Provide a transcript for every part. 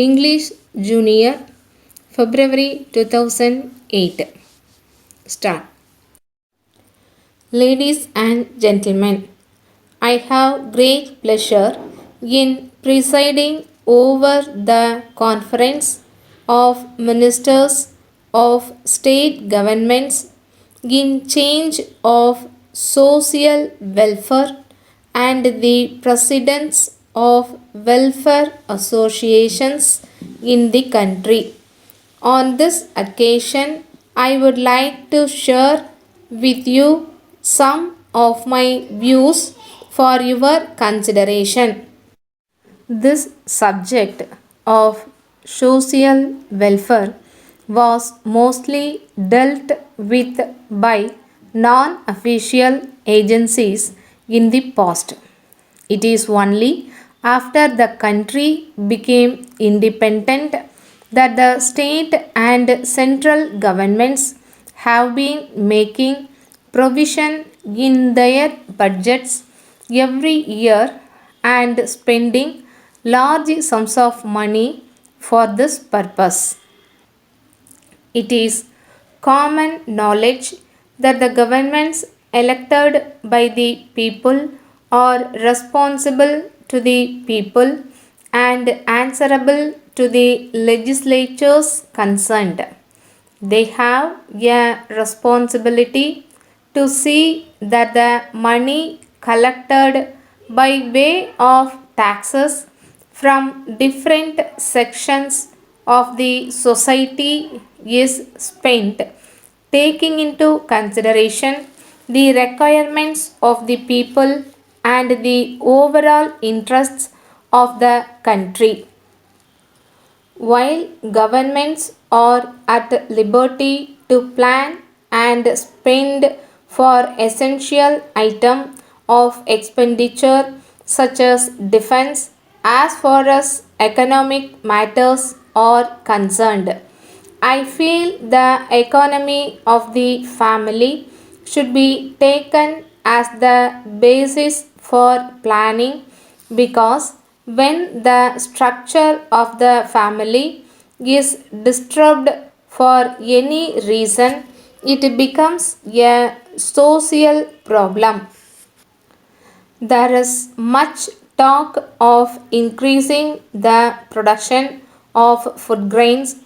English Junior, February 2008. Start. Ladies and gentlemen, I have great pleasure in presiding over the Conference of Ministers of State Governments in Change of Social Welfare and the Presidents of Welfare Associations in the country. On this occasion, I would like to share with you some of my views for your consideration. This subject of social welfare was mostly dealt with by non official agencies in the past. It is only after the country became independent that the state and central governments have been making provision in their budgets every year and spending large sums of money for this purpose. It is common knowledge that the governments elected by the people are responsible to the people and answerable to the legislatures concerned. They have a responsibility to see that the money collected by way of taxes from different sections of the society is spent, taking into consideration the requirements of the people and the overall interests of the country. While governments are at liberty to plan and spend for essential items of expenditure such as defense as far as economic matters are concerned, I feel the economy of the family should be taken as the basis for planning because when the structure of the family is disturbed for any reason, it becomes a social problem. There is much talk of increasing the production of food grains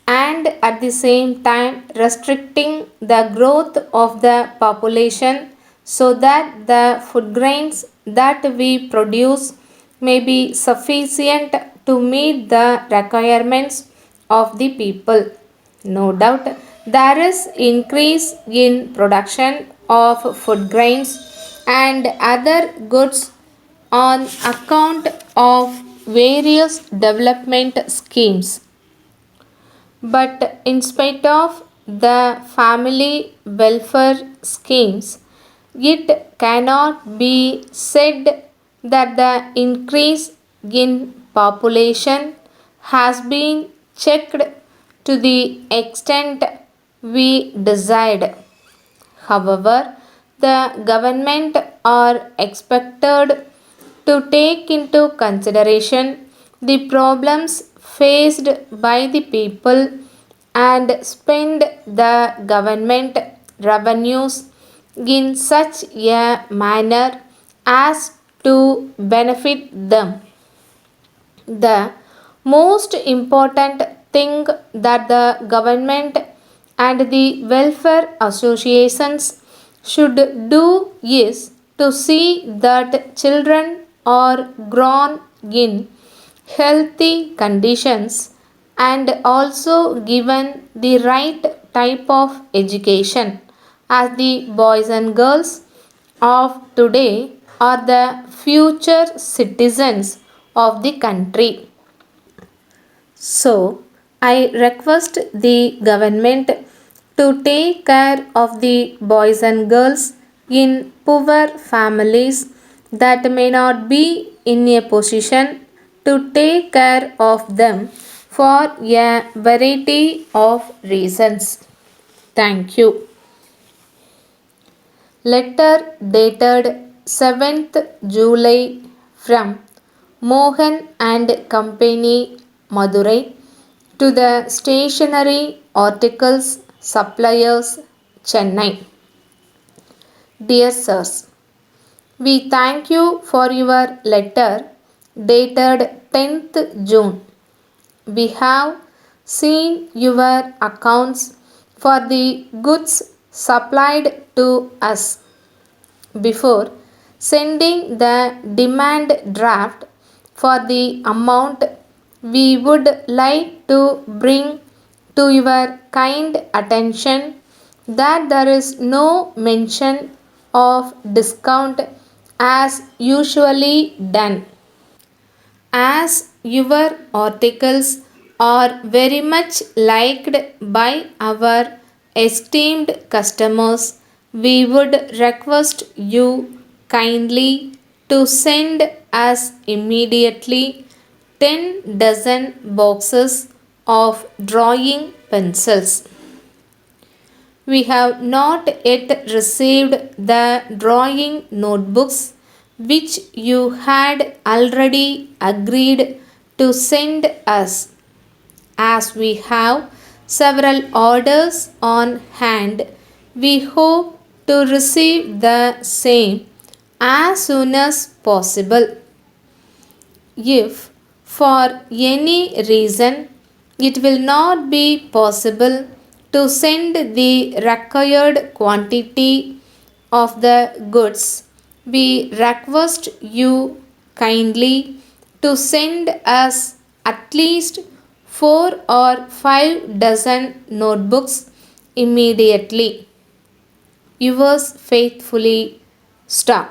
and at the same time restricting the growth of the population so that the food grains that we produce may be sufficient to meet the requirements of the people. No doubt there is increase in production of food grains and other goods on account of various development schemes. But in spite of the family welfare schemes, it cannot be said that the increase in population has been checked to the extent we desired. However, the government are expected to take into consideration the problems faced by the people and spend the government revenues in such a manner as to benefit them. The most important thing that the government and the welfare associations should do is to see that children are grown in healthy conditions and also given the right type of education as the boys and girls of today are the future citizens of the country. So, I request the government to take care of the boys and girls in poor families that may not be in a position to take care of them for a variety of reasons. Thank you. Letter dated 7th July from Mohan and Company, Madurai, to the Stationery Articles Suppliers, Chennai. Dear Sirs, we thank you for your letter dated 10th June. We have seen your accounts for the goods supplied to us. Before sending the demand draft for the amount, we would like to bring to your kind attention that there is no mention of discount as usually done. As your articles are very much liked by our esteemed customers, we would request you kindly to send us immediately 10 dozen boxes of drawing pencils. We have not yet received the drawing notebooks which you had already agreed to send us. As we have several orders on hand, we hope to receive the same as soon as possible. If for any reason it will not be possible to send the required quantity of the goods, we request you kindly to send us at least 4 or 5 dozen notebooks immediately. Yours faithfully, Star.